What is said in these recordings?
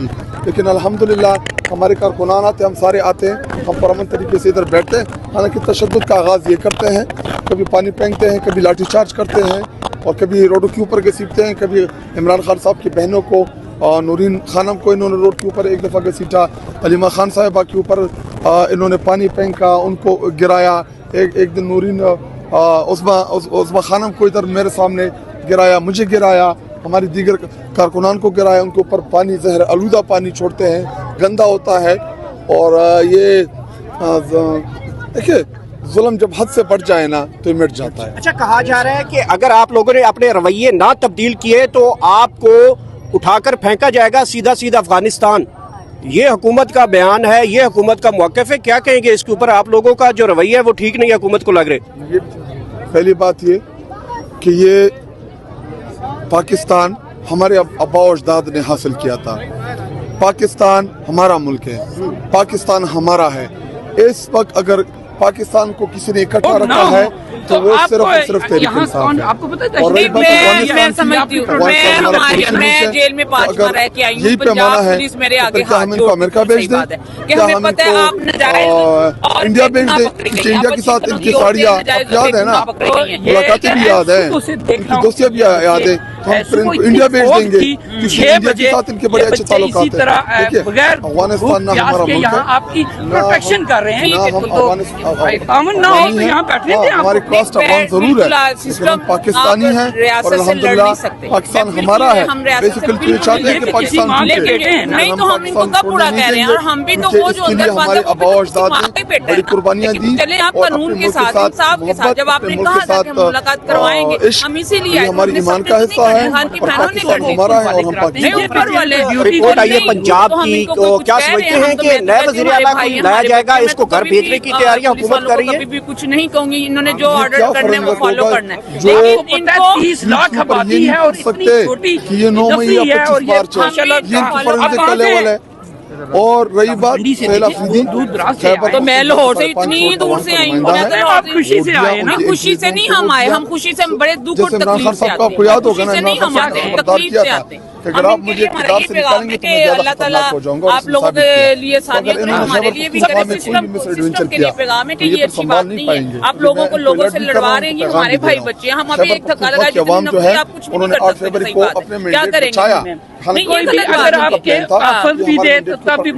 थी, लेकिन अल्हम्दुलिल्लाह हमारे कारकुनान आते, हम सारे आते हैं, हम परमन तरीके से इधर बैठते हैं। हालांकि तशद्दुद का आगाज़ ये करते हैं, कभी पानी फेंकते हैं, कभी लाठी चार्ज करते हैं और कभी रोडों के ऊपर घसीटते हैं। कभी इमरान खान साहब की बहनों को, नूरीन खानम को इन्होंने रोड के ऊपर एक दफ़ा घसीटा, अलीमा खान साहिबा के ऊपर इन्होंने पानी फेंका, उनको गिराया। एक दिन नूरीन उस्मा खानम को इधर मेरे सामने गिराया, मुझे गिराया, हमारी दीगर कारकुनान को गिराया। उनके ऊपर पानी जहर आलूदा पानी छोड़ते हैं, गंदा होता है। और ये देखिए जुल्म जब हद से बढ़ जाए ना तो ये मिट जाता है। अच्छा, कहा जा रहा है कि अगर आप लोगों ने अपने रवैये ना तब्दील किए तो आपको उठाकर फेंका जाएगा सीधा सीधा अफगानिस्तान। ये हुकूमत का बयान है, ये हुकूमत का मौक़िफ़ है, क्या कहेंगे इसके ऊपर? आप लोगों का जो रवैया है वो ठीक नहीं है हुकूमत को लग रहे। ये पहली बात ये कि ये पाकिस्तान हमारे आबा और अजदाद ने हासिल किया था। पाकिस्तान हमारा मुल्क है, पाकिस्तान हमारा है। इस वक्त अगर पाकिस्तान को किसी ने इकट्ठा रखा है तो वो सिर्फ और सिर्फ तहरीक इंसाफ है। आपको पता है, और रही बात मैं जेल में 5 माह रह के आई हूं, पंजाब पुलिस मेरे आगे हाथ जोड़ अमेरिका भेज दें, क्या हम इनको इंडिया भेज दें? इंडिया के साथ इनकी साड़ियाँ याद है ना, मुलाकातें भी याद है, इनकी दोस्तियाँ भी याद है, हम फिर इनको इंडिया भेज देंगे। इंडिया के साथ इनके बड़े अच्छे ताल्लुकात हैं। देखिए अफगानिस्तान ना हमारा मुल्क है, आपकी प्रोटेक्शन कर रहे हैं, हमारी कास्ट अफगान जरूर है, लेकिन हम पाकिस्तानी हैं और अल्हम्दुलिल्लाह पाकिस्तान हमारा है। बेसिकली ये चाहते हैं कि पाकिस्तान नहीं तो हम इनको कब पूरा कह रहे हैं, और हम भी तो वो जो अंदर हमारे आबा और अजदाद ने बड़ी कुर्बानियां दी। चले आप कानून के साथ, इंसाफ के साथ, जब आपने कहा था कि हम मुलाकात करवाएंगे, हम इसीलिए हमारी ईमान का हिस्सा है और पाकिस्तान हमारा है और हम पाकिस्तान। रिपोर्ट आई है पंजाब की, तो क्या समझते हैं कि नए वज़ीर आला को लाया जाएगा? इसको घर भेजने की तैयारियां हुकूमत कर रही है। कभी भी कुछ नहीं कहूंगी, इन्होंने जो ऑर्डर करने वो फॉलो करना है। जो 30 लाख आबादी है और इतनी छोटी ये 9 मई या 25 मार्च का लेवल है। और रही बात तो मैं लाहौर से इतनी दूर से आई हूँ, आप खुशी से आए ना? खुशी से नहीं हम आए, हम खुशी से बड़े दुख और तकलीफ से आते हैं, खुशी से नहीं हम आते हैं, तकलीफ से आते हैं। अगर आप मुझे किताब से निकालेंगे तो मैं अल्लाह ताला आप लोगों के लिए सानियत करे, हमारे लिए भी करे। सिस्टम के लिए पैगाम है कि ये अच्छी बात नहीं है, आप लोगों को लोगों से लड़वा रहे हैं। ये हमारे भाई बच्चे हैं, हम अभी एक धक्का लगा आप कुछ नहीं कर सकते, क्या करेंगे? नहीं, अगर आपके आफत भी दे तो तब भी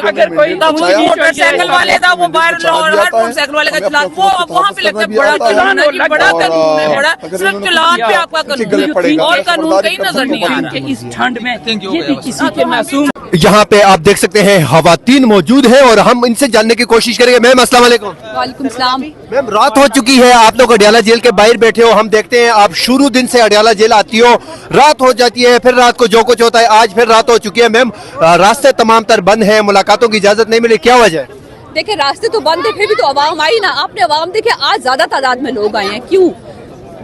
अगर कोई मोटरसाइकिल वाले था वो बाहर मोटरसाइकिल वाले का चलान, वो वहाँ पे लगता है बड़ा चलान है, बड़ा कानून है, बड़ा सिर्फ चलान पे आपका कानून और कानून कहीं नजर नहीं आ रहा। इस ठंड में ये भी किसी के मासूम। यहाँ पे आप देख सकते हैं खवातीन मौजूद है और हम इनसे जानने की कोशिश करेंगे। मैम अस्सलाम वालेकुम। वालेकुम सलाम। मैम रात हो चुकी है, आप लोग अडियाला जेल के बाहर बैठे हो, हम देखते हैं आप शुरू दिन से अडियाला जेल आती हो, रात हो जाती है, फिर रात को जो कुछ होता है, आज फिर रात हो चुकी है। मैम रास्ते तमाम तर बंद है, मुलाकातों की इजाजत नहीं मिली, क्या वजह है? देखिए रास्ते तो बंद है, फिर भी तो आवाम आई ना। आपने आवाम देखे आज ज्यादा तादाद में लोग आए हैं, क्यों?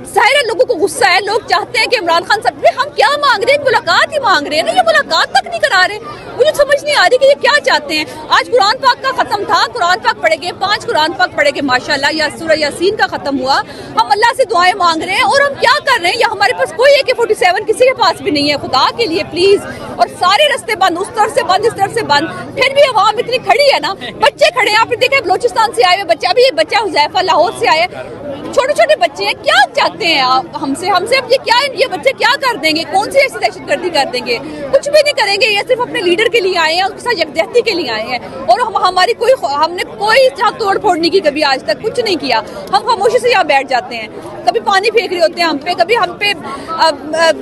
जाहिर है लोगों को गुस्सा है, लोग चाहते हैं कि इमरान खान साहब, हम क्या मांग रहे हैं? मुलाकात ही मांग रहे हैं ना, ये मुलाकात तक नहीं करा रहे। मुझे समझ नहीं आ रही कि ये क्या चाहते हैं। आज कुरान पाक का खत्म था, कुरान पाक पढ़े गए, 5 कुरान पाक पढ़े गए माशाल्लाह, या सूरह यासीन का खत्म हुआ। हम अल्लाह से दुआएं मांग रहे हैं और हम क्या कर रहे हैं? या हमारे पास कोई AK-47 किसी के पास भी नहीं है, खुदा के लिए प्लीज। और सारे रास्ते बंद, उस तरफ से बंद, इस तरफ से बंद, फिर भी आवाम इतनी खड़ी है ना। बच्चे खड़े हैं, आपने देखा बलोचिस्तान से आए हुए बच्चे, अभी ये बच्चा हुजैफा लाहौर से आए, छोटे छोटे बच्चे हैं। क्या चाहते हैं आप हमसे अब ये बच्चे क्या कर देंगे? कौन सी ऐसी दहशतगर्दी कर देंगे? कुछ भी नहीं करेंगे। ये सिर्फ अपने लीडर के लिए आए हैं, उसके साथ यकजहती के लिए आए हैं। और हमने कोई तोड़ फोड़ नहीं की कभी, आज तक कुछ नहीं किया। हम खामोशी से यहाँ बैठ जाते हैं, कभी पानी फेंक रहे होते हैं हम पे, कभी हम पे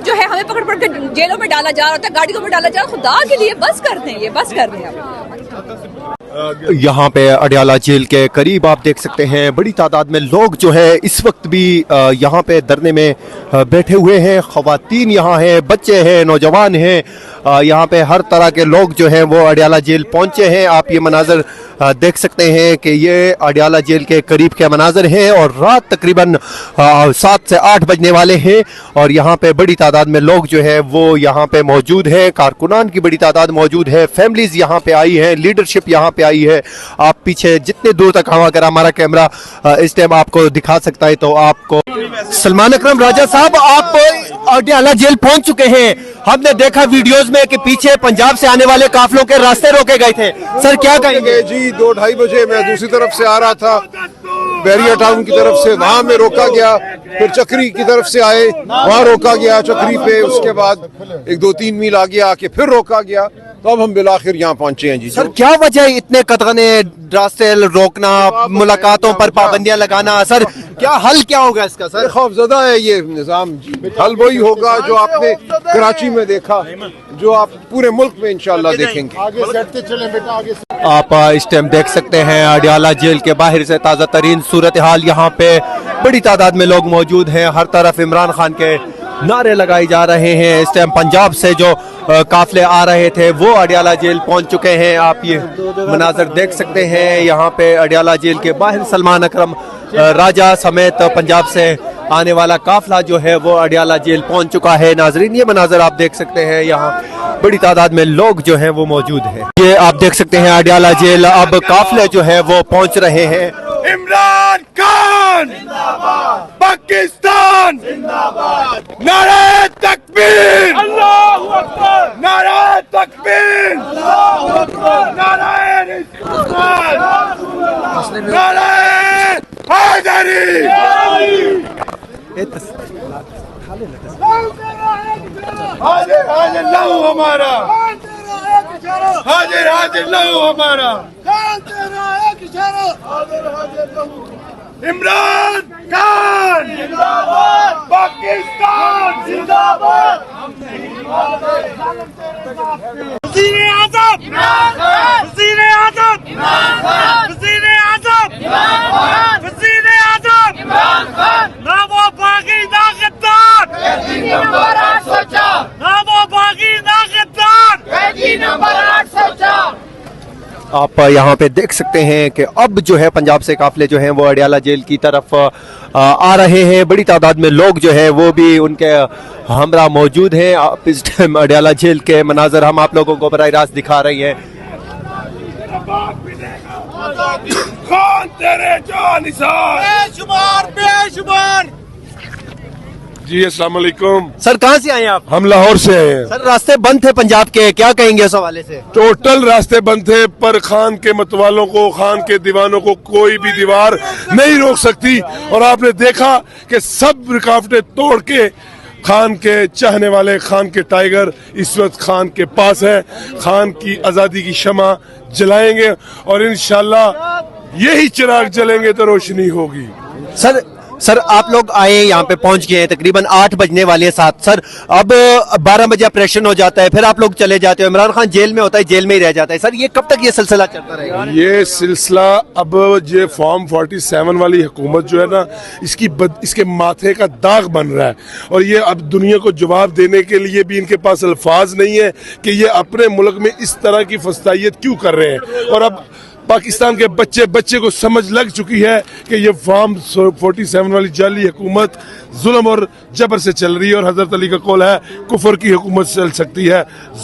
जो है हमें पकड़ के जेलों में डाला जा रहा होता है, गाड़ियों में डाला जा रहा है। खुदा के लिए बस कर दें, ये बस कर दें। यहाँ पे अडियाला जेल के करीब आप देख सकते हैं बड़ी तादाद में लोग जो है इस वक्त भी यहाँ पे धरने में बैठे हुए हैं। खवातीन यहाँ हैं, बच्चे हैं, नौजवान हैं, यहाँ पे हर तरह के लोग जो हैं वो अडियाला जेल पहुँचे हैं। आप ये मनाजर देख सकते हैं कि ये अडियाला जेल के करीब के मनाजर हैं और रात तकरीबन 7 से 8 बजने वाले हैं और यहाँ पे बड़ी तादाद में लोग जो है वो यहाँ पे मौजूद हैं। कारकुनान की बड़ी तादाद मौजूद है, फैमिलीज यहाँ पे आई है, लीडरशिप यहाँ पे आई है। आप पीछे जितने दूर तक हम, अगर हमारा कैमरा इस टाइम आपको दिखा सकता है तो आपको सलमान अकरम राजा साहब आप अडियाला जेल पहुंच चुके हैं। हमने देखा वीडियोस में कि पीछे पंजाब से आने वाले काफिलों के रास्ते रोके गए थे, सर क्या कहेंगे? जी 2-2:30 बजे मैं दूसरी तरफ से आ रहा था, बैरिया टाउन की तरफ से, वहां में रोका गया, फिर चक्री की तरफ से आए, वहां रोका गया चक्री पे, उसके बाद 1-2-3 मील आगे आके फिर रोका गया, तो अब हम बिलाखिर यहाँ पहुंचे हैं जी। सर क्या वजह है इतने कतरने रास्ते रोकना, मुलाकातों पर पाबंदियां लगाना, सर क्या हल क्या होगा इसका? सर खौफजदा है ये निज़ाम जी, हल वही होगा जो आपने कराची में देखा, जो आप पूरे मुल्क में इंशाल्लाह देखेंगे। आप इस टाइम देख सकते हैं अडियाला जेल के बाहर से ताज़ा तरीन सूरत हाल। यहाँ पे बड़ी तादाद में लोग मौजूद हैं, हर तरफ इमरान खान के नारे लगाए जा रहे हैं। इस टाइम पंजाब से जो काफले आ रहे थे वो अडियाला जेल पहुंच चुके हैं। आप ये मनाजर देख सकते हैं, यहाँ पे अडियाला जेल के बाहर सलमान अकरम राजा समेत पंजाब से आने वाला काफला जो है वो अडियाला जेल पहुंच चुका है। नाजरीन ये मनाजर आप देख सकते हैं, यहाँ बड़ी तादाद में लोग जो हैं वो मौजूद हैं। ये आप देख सकते हैं अडियाला जेल, अब काफले जो है वो पहुंच रहे हैं। इमरान खान जिंदाबाद, पाकिस्तान जिंदाबाद, नारे तकबीर, अल्लाहू अकबर, नारे तकबीर, अल्लाहू अकबर, नारे रिसालत, नारे हैदरी। हाजिर हाजिर लहू हमारा, हाजिर हाजिर लहू हमारा, इमरान खान जिंदाबाद, पाकिस्तान जिंदाबाद, वज़ीर आज़म इमरान खान, वज़ीर आज़म इमरान खान, वज़ीर आज़म इमरान खान, वज़ीर आज़म इमरान खान, ना वो बागी ना गद्दार, कैदी नंबर 804, ना वो बागी ना गद्दार, कैदी नंबर 804। आप यहाँ पे देख सकते हैं कि अब जो है पंजाब से काफले जो हैं वो अडियाला जेल की तरफ आ रहे हैं। बड़ी तादाद में लोग जो है वो भी उनके हमरा मौजूद हैं। आप इस टाइम अडियाला जेल के मनाजर हम आप लोगों को बराह रास्त दिखा रही हैं। खान तेरे जो निसार, बेशुमार बेशुमार। जी अस्सलाम वालेकुम। सर कहाँ से आए आप? हम लाहौर से आए हैं। सर रास्ते बंद थे पंजाब के, क्या कहेंगे इस हवाले से? टोटल रास्ते बंद थे, पर खान के मतवालों को, खान के दीवानों को कोई भी दीवार नहीं रोक सकती। और आपने देखा कि सब रुकावटें तोड़ के खान के चाहने वाले, खान के टाइगर इस वक्त खान के पास है। खान की आज़ादी की शमा जलाएंगे और इंशाल्लाह यही चिराग जलेंगे तो रोशनी होगी। सर आप लोग आए यहाँ पे पहुंच गए हैं, तकरीबन 8 बजने वाले 7। सर अब 12 बजे ऑपरेशन हो जाता है, फिर आप लोग चले जाते हो, इमरान खान जेल में होता है, जेल में ही रह जाता है। सर ये कब तक ये सिलसिला चलता रहेगा? ये सिलसिला अब ये फॉर्म 47 वाली हुकूमत जो है ना, इसके माथे का दाग बन रहा है। और ये अब दुनिया को जवाब देने के लिए भी इनके पास अल्फाज नहीं है कि ये अपने मुल्क में इस तरह की फस्तायत क्यों कर रहे हैं। और अब पाकिस्तान के बच्चे को समझ लग चुकी है कि ये फॉर्म 47 वाली जाली हुकूमत जुल्म और जबर से चल रही है। और हजरत अली का कौल है, कुफर की हुकूमत चल सकती है,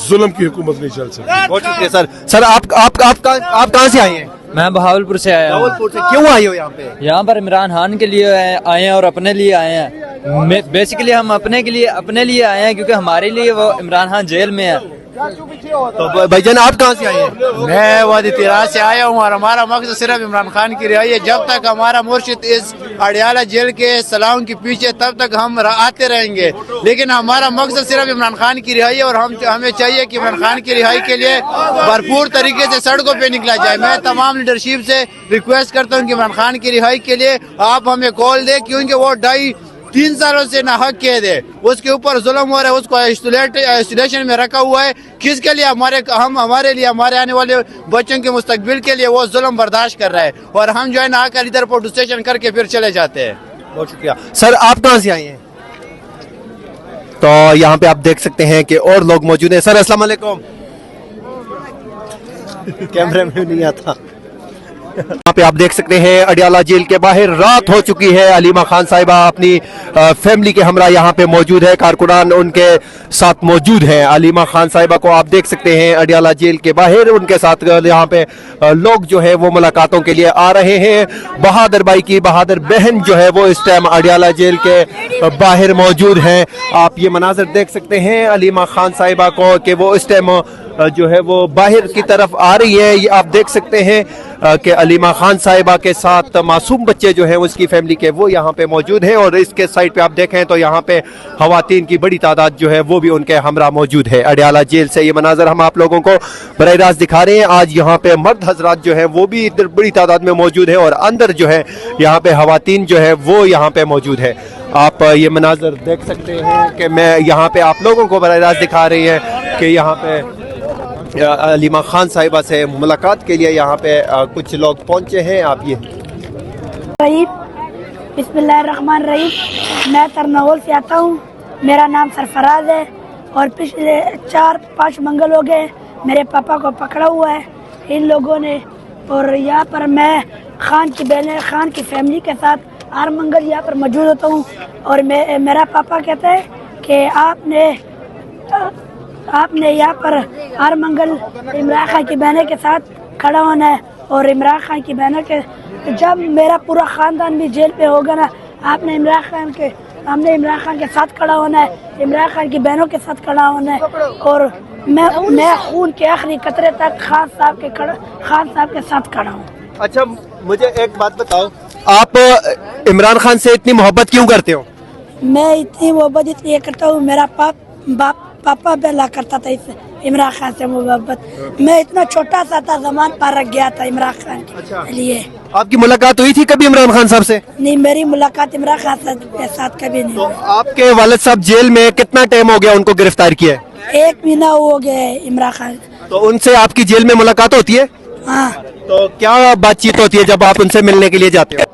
जुल्म की हुकूमत नहीं चल सकती। बहुत शुक्रिया सर। सर आप कहाँ से आए हैं? मैं बहावलपुर से आया हूँ। बहावलपुर से क्यों आए हो यहाँ पे? यहाँ पर इमरान खान के लिए आए हैं और अपने लिए आए हैं। बेसिकली हम अपने लिए आए हैं, क्योंकि हमारे लिए वो इमरान खान जेल में है। तो भाईजान आप कहाँ से आए हैं? मैं वादी तिराज से आया हूँ और हमारा मकसद सिर्फ इमरान खान की रिहाई है। जब तक हमारा मुर्शिद इस अडियाला जेल के सलाम के पीछे, तब तक हम आते रहेंगे। लेकिन हमारा मकसद सिर्फ इमरान खान की रिहाई है और हमें चाहिए कि इमरान खान की रिहाई के लिए भरपूर तरीके से सड़कों पे निकला जाए। मैं तमाम लीडरशिप से रिक्वेस्ट करता हूँ कि इमरान खान की रिहाई के लिए आप हमें कॉल दें, क्योंकि वो 2.5-3 सालों से ना हक कैद है, उसके ऊपर जुल्म हो रहा है, उसको आइसोलेशन में रखा हुआ है। किसके लिए? हमारे लिए, हमारे आने वाले बच्चों के मुस्तकबिल के लिए वो जुल्म बर्दाश्त कर रहा है। और हम जो है ना आकर इधर प्रोटेस्टेशन करके फिर चले जाते हैं। बहुत शुक्रिया। सर आप कहाँ से आए हैं? तो यहाँ पे आप देख सकते हैं कि और लोग मौजूद हैं। सर अस्सलाम वालेकुम। कैमरे में नहीं आता। यहाँ पे आप देख सकते हैं अडियाला जेल के बाहर रात हो चुकी है। अलीमा खान साहिबा अपनी फैमिली के हमरा यहाँ पे मौजूद है, कारकुनान उनके साथ मौजूद हैं। अलीमा खान साहिबा को आप देख सकते हैं अडियाला जेल के बाहर, उनके साथ यहाँ पे लोग जो है वो मुलाकातों के लिए आ रहे हैं। बहादुर भाई की बहादुर बहन जो है वो इस टाइम अडियाला जेल के बाहर मौजूद है। आप ये मनाजर देख सकते हैं अलीमा खान साहिबा को कि वो इस टाइम जो है वो बाहर की तरफ आ रही है। ये आप देख सकते हैं कि अलीमा खान साहिबा के साथ मासूम बच्चे जो हैं उसकी फैमिली के वो यहाँ पे मौजूद हैं, और इसके साइड पे आप देखें तो यहाँ पे खवातीन की बड़ी तादाद जो है वो भी उनके हमरा मौजूद है। अडियाला जेल से ये मनाजर हम आप लोगों को बराह रास्त दिखा रहे हैं। आज यहाँ पे मर्द हजरात जो है वो भी इधर बड़ी तादाद में मौजूद है, और अंदर जो है यहाँ पे खवातीन जो है वो यहाँ पे मौजूद है। आप ये मनाजर देख सकते हैं कि मैं यहाँ पे आप लोगों को बराह रास्त दिखा रही है कि यहाँ पे अलीमा खान साहिबा से मुलाकात के लिए यहाँ पे कुछ लोग पहुँचे हैं। आप ये बिस्मिल्लाहिर्रहमानिर्रहीम, मैं तरनौल से आता हूँ। मेरा नाम सरफराज है, और पिछले 4-5 मंगल हो गए मेरे पापा को पकड़ा हुआ है इन लोगों ने, और यहाँ पर मैं खान की बहन खान की फैमिली के साथ हर मंगल यहाँ पर मौजूद होता हूँ। और मेरा पापा कहता है कि आपने यहाँ पर हर मंगल इमरान खान की बहनों के साथ खड़ा होना है, और इमरान खान की बहनों के जब मेरा पूरा ख़ानदान भी जेल पे होगा ना, हमने इमरान खान के साथ खड़ा होना है, इमरान खान की बहनों के साथ खड़ा होना है। और मैं खून के आखिरी कतरे तक खान साहब के साथ खड़ा हूँ। अच्छा, मुझे एक बात बताओ, आप इमरान खान से इतनी मोहब्बत क्यों करते हो? मैं इतनी मोहब्बत इसलिए करता हूँ, मेरा पापा पहला करता था इस इमरान खान से मोहब्बत। मैं इतना छोटा सा था, ज़मान पर रख गया था इमरान खान के लिए। आपकी मुलाकात हुई थी कभी इमरान खान साहब से? नहीं, मेरी मुलाकात इमरान खान के साथ कभी नहीं। तो आपके वालिद साहब जेल में कितना टाइम हो गया उनको गिरफ्तार किया? 1 महीना हो गया है इमरान खान। तो उनसे आपकी जेल में मुलाकात होती है? हाँ। तो क्या बातचीत होती है जब आप उनसे मिलने के लिए जाते हो?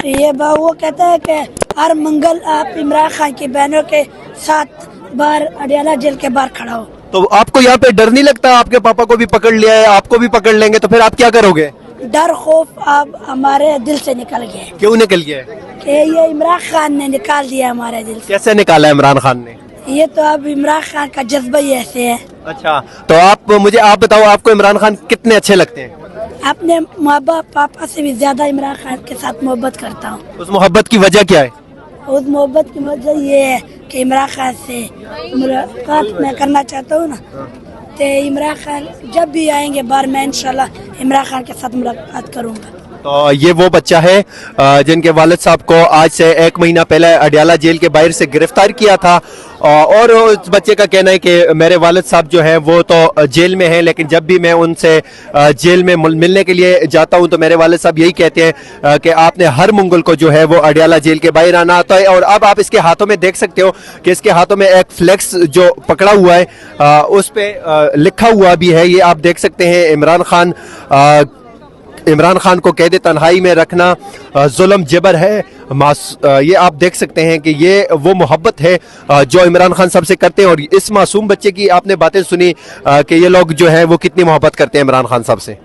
ये वो कहता है कि हर मंगल आप इमरान खान की बहनों के साथ बाहर अडियाला जेल के बाहर खड़ा हो। तो आपको यहाँ पे डर नहीं लगता? आपके पापा को भी पकड़ लिया है, आपको भी पकड़ लेंगे, तो फिर आप क्या करोगे? डर खौफ अब हमारे दिल से निकल गया। क्यों निकल गया? कि ये इमरान खान ने निकाल दिया हमारे दिल से। कैसे निकाला इमरान खान ने? ये तो अब इमरान खान का जज्बा ही ऐसे है। अच्छा, तो आप बताओ, आपको इमरान खान कितने अच्छे लगते हैं? अपने माँ बाप पापा से भी ज्यादा इमरान खान के साथ मोहब्बत करता हूँ। उस मोहब्बत की वजह क्या है? उस मोहब्बत की वजह ये है कि इमरान खान से मुलाकात मैं करना चाहता हूँ ना, तो इमरान खान जब भी आएंगे बाहर, मैं इंशाल्लाह इमरान खान के साथ मुलाकात करूँगा। तो ये वो बच्चा है जिनके वालिद साहब को आज से 1 महीना पहले अडियाला जेल के बाहर से गिरफ्तार किया था, और उस बच्चे का कहना है कि मेरे वालिद साहब जो हैं वो तो जेल में हैं, लेकिन जब भी मैं उनसे जेल में मिलने के लिए जाता हूं तो मेरे वालिद साहब यही कहते हैं कि आपने हर मंगल को जो है वो अडियाला जेल के बाहर आना आता है। और अब आप इसके हाथों में देख सकते हो कि इसके हाथों में एक फ्लेक्स जो पकड़ा हुआ है, उस पर लिखा हुआ भी है। ये आप देख सकते हैं, इमरान खान को कैद तन्हाई में रखना जुल्म जबर है। ये आप देख सकते हैं कि ये वो मोहब्बत है जो इमरान खान साहब से करते हैं, और इस मासूम बच्चे की आपने बातें सुनी कि ये लोग जो है वो कितनी मोहब्बत करते हैं इमरान खान साहब से।